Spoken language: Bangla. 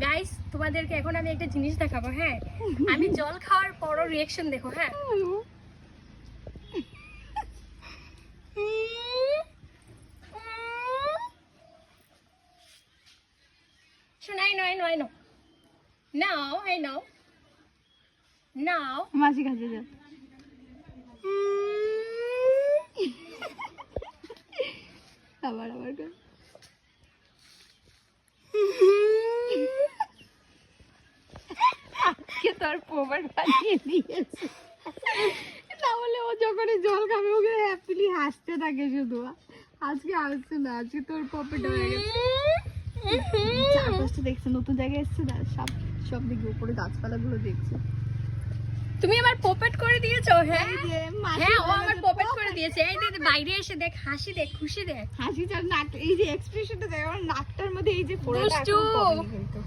গাইস তোমাদেরকে এখন আমি একটা জিনিস দেখাবো। হ্যাঁ, আমি জল খাওয়ার পরও রিঅ্যাকশন দেখো। হ্যাঁ, শোনাই নয় নয় নো নাও আই নাও নাও মাসি কাছে যা। আবার আবার কর। আজকে তোর পোবার বানিয়ে দিয়েছে, তাহলে ও যখনই জল খাবে ওকে হ্যাপিলি হাসতে থাকে শুধু। আজকে আসছে না, আজকে তোর পপেট হয়ে গেছে। চারপাশটা দেখছে, নতুন জায়গায় এসছে না, সব সব দিকে উপরে গাছপালা গুলো দেখছে। তুমি আমার পপেট করে দিয়েছো। হ্যাঁ এই যে মাসি হ্যাঁ, ও বলে আমার যে পপেট করে দিয়েছে। এই যে বাইরে এসে দেখ, হাসি দেখ, খুশি দেখ। হাসি চার নাক, এই যে এক্সপ্রেশনটা দেখ, আমার নাকটার মধ্যে এই যে ফোড়াটা দুষ্টু। এখনো কমেনি কিন্তু।